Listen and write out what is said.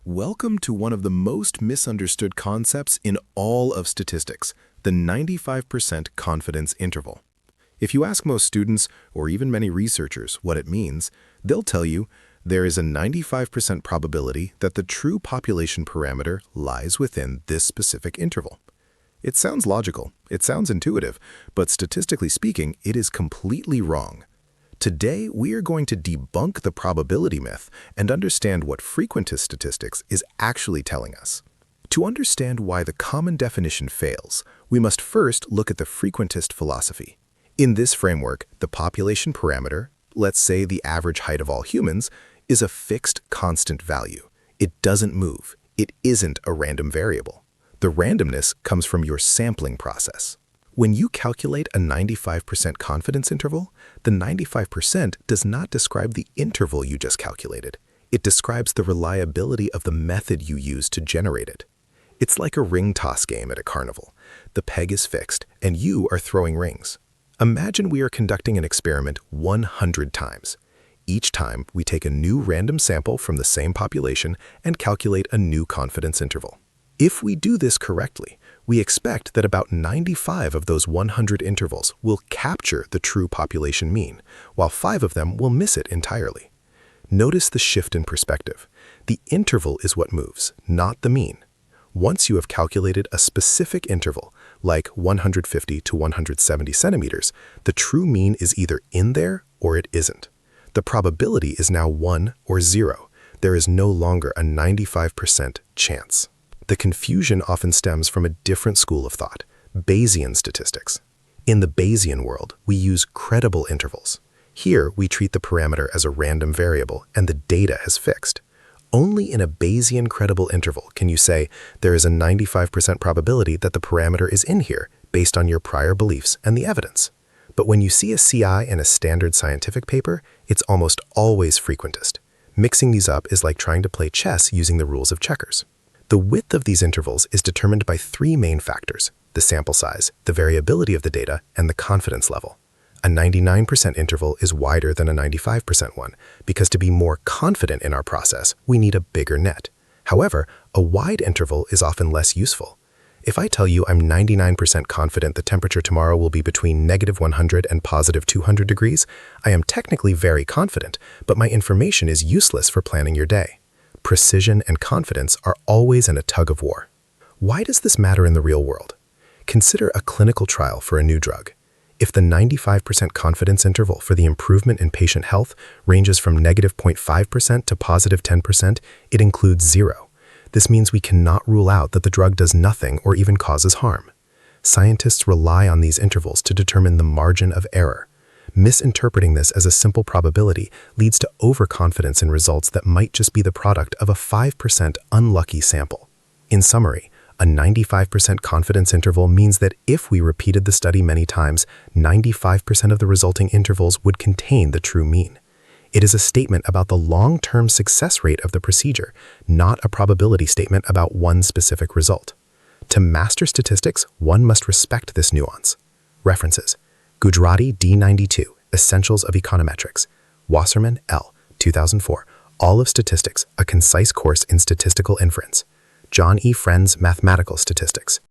Welcome to one of the most misunderstood concepts in all of statistics, the 95% confidence interval. If you ask most students, or even many researchers, what it means, they'll tell you there is a 95% probability that the true population parameter lies within this specific interval. It sounds logical, it sounds intuitive, but statistically speaking, it is completely wrong. Today, we are going to debunk the probability myth and understand what frequentist statistics is actually telling us. To understand why the common definition fails, we must first look at the frequentist philosophy. In this framework, the population parameter, let's say the average height of all humans, is a fixed constant value. It doesn't move. It isn't a random variable. The randomness comes from your sampling process. When you calculate a 95% confidence interval, the 95% does not describe the interval you just calculated. It describes the reliability of the method you use to generate it. It's like a ring toss game at a carnival. The peg is fixed, and you are throwing rings. Imagine we are conducting an experiment 100 times. Each time, we take a new random sample from the same population and calculate a new confidence interval. If we do this correctly, we expect that about 95 of those 100 intervals will capture the true population mean, while 5 of them will miss it entirely. Notice the shift in perspective. The interval is what moves, not the mean. Once you have calculated a specific interval, like 150 to 170 centimeters, the true mean is either in there or it isn't. The probability is now 1 or 0. There is no longer a 95% chance. The confusion often stems from a different school of thought, Bayesian statistics. In the Bayesian world, we use credible intervals. Here, we treat the parameter as a random variable and the data as fixed. Only in a Bayesian credible interval can you say there is a 95% probability that the parameter is in here based on your prior beliefs and the evidence. But when you see a CI in a standard scientific paper, it's almost always frequentist. Mixing these up is like trying to play chess using the rules of checkers. The width of these intervals is determined by 3 main factors: the sample size, the variability of the data, and the confidence level. A 99% interval is wider than a 95% one, because to be more confident in our process, we need a bigger net. However, a wide interval is often less useful. If I tell you I'm 99% confident the temperature tomorrow will be between -100 and +200 degrees, I am technically very confident, but my information is useless for planning your day. Precision and confidence are always in a tug of war. Why does this matter in the real world? Consider a clinical trial for a new drug. If the 95% confidence interval for the improvement in patient health ranges from -0.5% to +10%, it includes 0. This means we cannot rule out that the drug does nothing or even causes harm. Scientists rely on these intervals to determine the margin of error. Misinterpreting this as a simple probability leads to overconfidence in results that might just be the product of a 5% unlucky sample. In summary, a 95% confidence interval means that if we repeated the study many times, 95% of the resulting intervals would contain the true mean. It is a statement about the long-term success rate of the procedure, not a probability statement about one specific result. To master statistics, one must respect this nuance. References: Gujarati D92, Essentials of Econometrics. Wasserman, L., 2004, All of Statistics, A Concise Course in Statistical Inference. John E. Friend's Mathematical Statistics.